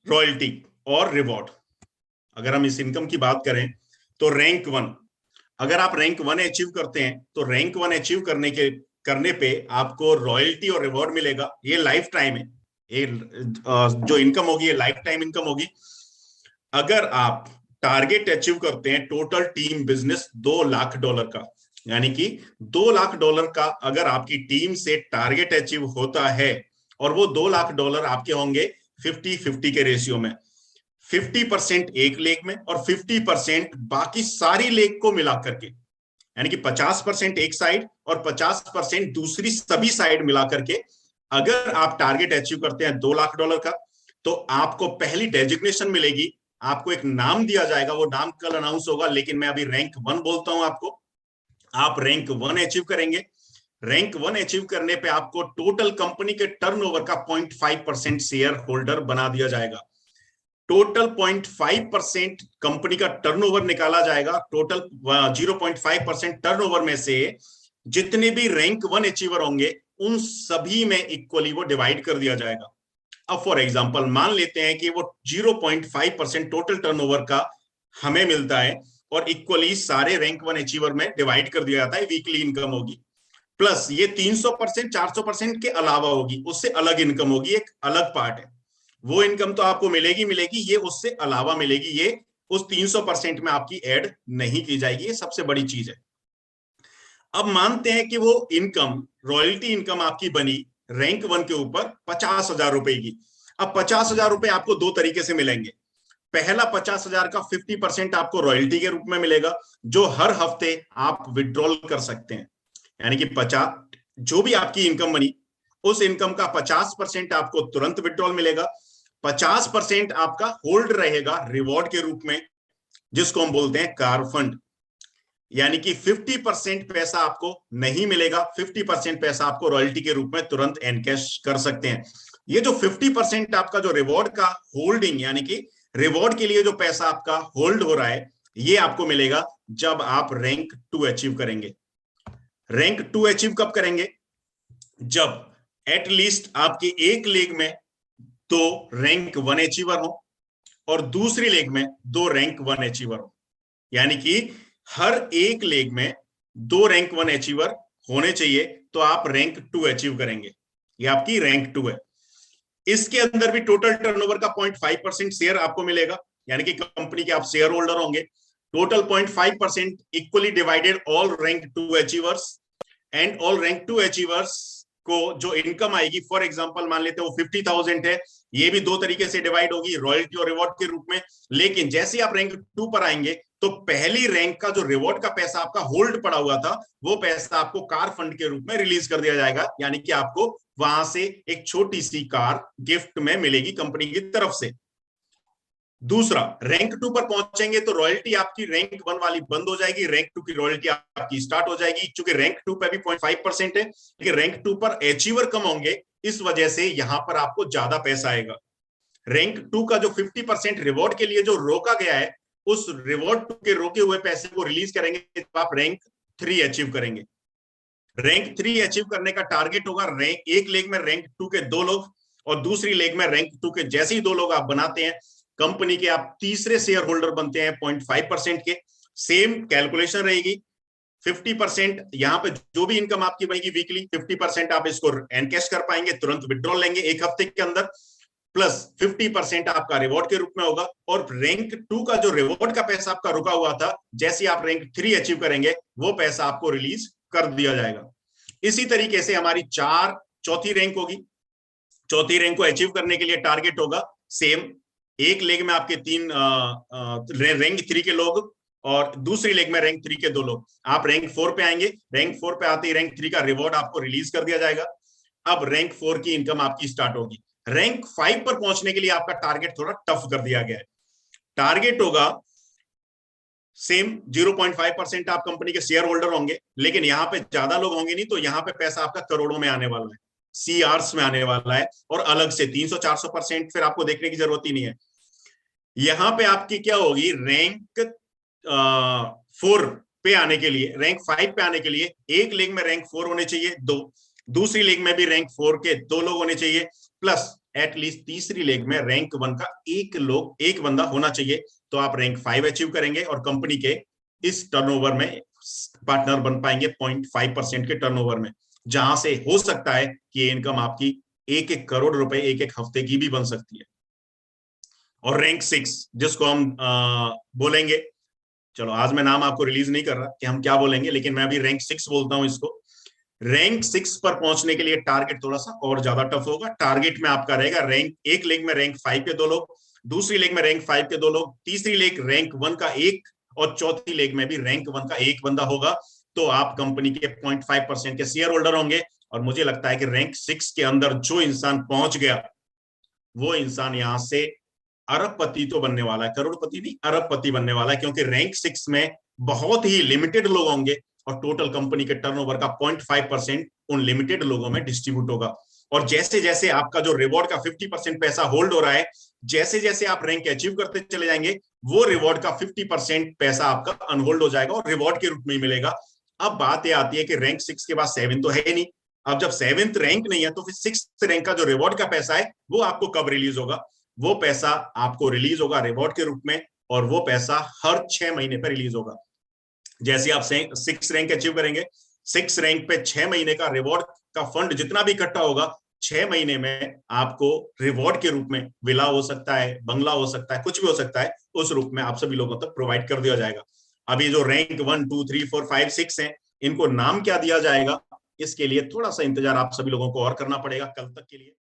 Royalty और reward. अगर हम इस इनकम की बात करें तो रैंक वन, अगर आप रैंक वन अचीव करते हैं तो रैंक वन अचीव करने पे आपको रॉयल्टी और रिवॉर्ड मिलेगा। ये लाइफ टाइम है, ये जो इनकम होगी ये लाइफ टाइम इनकम होगी। अगर आप टारगेट अचीव करते हैं टोटल टीम बिजनेस $2 लाख का, यानी कि $2 लाख का अगर आपकी टीम से टारगेट अचीव होता है और वो $2 लाख आपके होंगे 50-50 के रेशियो में, 50% एक लेग में और 50% बाकी सारी लेग को मिला करके, यानी कि 50% एक साइड और 50% दूसरी सभी साइड मिला करके अगर आप टारगेट अचीव करते हैं $2 लाख का, तो आपको पहली डेजिग्नेशन मिलेगी, आपको एक नाम दिया जाएगा, वो नाम कल अनाउंस होगा, लेकिन मैं अभी रैंक वन बोलता हूं आपको। आप रैंक वन अचीव करेंगे। रैंक वन अचीव करने पे आपको टोटल कंपनी के टर्नओवर का 0.5% शेयर होल्डर बना दिया जाएगा। टोटल 0.5% कंपनी का टर्नओवर निकाला जाएगा। टोटल 0.5% टर्नओवर में से जितने भी रैंक वन अचीवर होंगे उन सभी में इक्वली वो डिवाइड कर दिया जाएगा। अब फॉर एग्जांपल मान लेते हैं कि वो 0.5% टोटल टर्नओवर का हमें मिलता है और इक्वली सारे रैंक वन अचीवर में डिवाइड कर दिया जाता है। वीकली इनकम होगी, प्लस ये 300% 400% के अलावा होगी, उससे अलग इनकम होगी, एक अलग पार्ट है। वो इनकम तो आपको मिलेगी मिलेगी, ये उससे अलावा मिलेगी, ये उस 300% में आपकी ऐड नहीं की जाएगी। ये सबसे बड़ी चीज है। अब मानते हैं कि वो इनकम रॉयल्टी इनकम आपकी बनी रैंक वन के ऊपर 50,000 रुपए की। अब 50,000 रुपए आपको दो तरीके से मिलेंगे। पहला 50,000 का 50% आपको रॉयल्टी के रूप में मिलेगा, जो हर हफ्ते आप विड्रॉल कर सकते हैं। यानी कि 50 जो भी आपकी इनकम बनी उस इनकम का 50% आपको तुरंत विड्रॉल मिलेगा, 50% आपका होल्ड रहेगा रिवॉर्ड के रूप में, जिसको हम बोलते हैं कार फंड। यानी कि 50% पैसा आपको नहीं मिलेगा, 50% पैसा आपको रॉयल्टी के रूप में तुरंत एनकैश कर सकते हैं। ये जो 50% आपका जो रिवॉर्ड का होल्डिंग, यानी कि रिवॉर्ड के लिए जो पैसा आपका होल्ड हो रहा है, ये आपको मिलेगा जब आप रैंक टू अचीव करेंगे। रैंक टू अचीव कब करेंगे? जब एटलीस्ट आपकी एक लेग में दो रैंक वन अचीवर हो और दूसरी लेग में दो रैंक वन अचीवर हो। यानी कि हर एक लेग में दो रैंक वन अचीवर होने चाहिए, तो आप रैंक टू अचीव करेंगे। ये आपकी रैंक टू है। इसके अंदर भी टोटल टर्नओवर का 0.5% शेयर आपको मिलेगा, यानी कि कंपनी के आप शेयर होल्डर होंगे। Total 0.5% equally divided all rank to achievers, and all rank to achievers को जो इनकम आएगी, फॉर एग्जांपल मान लेते हैं वो 50,000 है, ये भी दो तरीके से डिवाइड होगी, रॉयल्टी और रिवॉर्ड के रूप में। लेकिन जैसे आप रैंक टू पर आएंगे तो पहली रैंक का जो रिवॉर्ड का पैसा आपका होल्ड पड़ा हुआ था, वो पैसा आपको कार फंड के रूप में रिलीज कर दिया जाएगा। यानी कि आपको वहां से एक छोटी सी कार गिफ्ट में मिलेगी कंपनी की तरफ से। दूसरा, रैंक टू पर पहुंचेंगे तो रॉयल्टी आपकी रैंक वन वाली बंद हो जाएगी, रैंक टू की रॉयल्टी आपकी स्टार्ट हो जाएगी। चूंकि रैंक टू पर भी 0.5% है, लेकिन रैंक टू पर अचीवर कम होंगे, इस वजह से यहां पर आपको ज्यादा पैसा आएगा। रैंक टू का जो 50% रिवॉर्ड के लिए जो रोका गया है, उस रिवॉर्ड के रोके हुए पैसे को रिलीज करेंगे जब आप रैंक थ्री अचीव करेंगे। रैंक थ्री अचीव करने का टारगेट होगा रैंक एक लेग में रैंक टू के दो लोग और दूसरी लेग में रैंक टू के जैसे ही दो लोग आप बनाते हैं, कंपनी के आप तीसरे शेयर होल्डर बनते हैं 0.5% के। सेम कैलकुलेशन रहेगी, 50% यहां पे जो भी इनकम आपकी बनेगी वीकली, 50% आप इसको एनकैश कर पाएंगे, तुरंत विड्रॉल लेंगे एक हफ्ते के अंदर, प्लस 50% आपका रिवॉर्ड के रूप में होगा। और रैंक टू का जो रिवॉर्ड का पैसा आपका रुका हुआ था, जैसे आप रैंक थ्री अचीव करेंगे वो पैसा आपको रिलीज कर दिया जाएगा। इसी तरीके से हमारी चौथी रैंक होगी। चौथी रैंक को अचीव करने के लिए टारगेट होगा सेम, एक लेग में आपके तीन रैंक थ्री के लोग और दूसरी लेग में रैंक थ्री के दो लोग। आप रैंक फोर पे आएंगे, रैंक फोर पे आते ही रैंक थ्री का रिवॉर्ड आपको रिलीज कर दिया जाएगा। अब रैंक फोर की इनकम आपकी स्टार्ट होगी। रैंक फाइव पर पहुंचने के लिए आपका टारगेट थोड़ा टफ कर दिया गया है। टारगेट होगा सेम, 0.5% आप कंपनी के शेयर होल्डर होंगे, लेकिन यहां पे ज्यादा लोग होंगे नहीं, तो यहां पे पैसा आपका करोड़ों में आने वाला है, सीआर्स में आने वाला है, और अलग से 300-400% फिर आपको देखने की जरूरत ही नहीं है। यहां पे आपकी क्या होगी, रैंक फोर पे आने के लिए, रैंक फाइव पे आने के लिए एक लेग में रैंक फोर होने चाहिए दो, दूसरी लेग में भी रैंक फोर के दो लोग होने चाहिए, प्लस एटलीस्ट तीसरी लेग में रैंक 1 का एक बंदा होना चाहिए, तो आप रैंक 5 अचीव करेंगे और कंपनी के इस टर्नओवर में पार्टनर बन पाएंगे 0.5% के टर्नओवर में, जहां से हो सकता है कि ये इनकम आपकी 1-1 करोड़ रुपए एक हफ्ते की भी बन सकती है। और रैंक 6 जिसको हम बोलेंगे, चलो आज मैं नाम आपको रिलीज नहीं कर रहा कि हम क्या बोलेंगे, लेकिन मैं अभी रैंक 6 बोलता हूं इसको। रैंक 6 पर पहुंचने के लिए टारगेट थोड़ा सा और ज्यादा टफ होगा। टारगेट में आपका रहेगा एक लेग में रैंक 5 के 2 लोग, दूसरी लेग में रैंक 5 के 2 लोग, तीसरी लेग रैंक 1 का एक, और चौथी लेग में भी रैंक 1 का एक बंदा होगा। तो आप कंपनी के 0.5% के शेयर होल्डर होंगे। और मुझे लगता है कि रैंक 6 के अंदर जो इंसान पहुंच गया, वो इंसान यहां से अरबपति तो बनने वाला है, करोड़पति नहीं, अरबपति बनने वाला है, क्योंकि रैंक 6 में बहुत ही लिमिटेड लोग होंगे और टोटल कंपनी के टर्नओवर का 0.5% उन लिमिटेड लोगों में डिस्ट्रीब्यूट होगा। और जैसे जैसे आपका जो रिवॉर्ड का 50% पैसा होल्ड हो रहा है, जैसे जैसे आप रैंक अचीव करते चले जाएंगे, वो रिवॉर्ड का 50% पैसा आपका अनहोल्ड हो जाएगा और रिवॉर्ड के रूप में मिलेगा। अब बात यह आती है कि रैंक 6 के बाद 7 तो है नहीं। अब जब 7th रैंक नहीं है, तो फिर 6th रैंक का जो रिवॉर्ड का पैसा है वो आपको कब रिलीज होगा? वो पैसा आपको रिलीज होगा रिवॉर्ड के रूप में, और वो पैसा हर 6 महीने पर रिलीज होगा। जैसे आप 6 रैंक अचीव करेंगे, 6 रैंक पे 6 महीने का रिवॉर्ड का फंड जितना भी इकट्ठा होगा, 6 महीने में आपको रिवॉर्ड के रूप में विला हो सकता है, बंगला हो सकता है, कुछ भी हो सकता है, उस रूप में आप सभी लोगों तक प्रोवाइड कर दिया जाएगा। अभी जो रैंक 1, 2, 3, 4, 5, 6 है, इनको नाम क्या दिया जाएगा, इसके लिए थोड़ा सा इंतजार आप सभी लोगों को और करना पड़ेगा कल तक के लिए।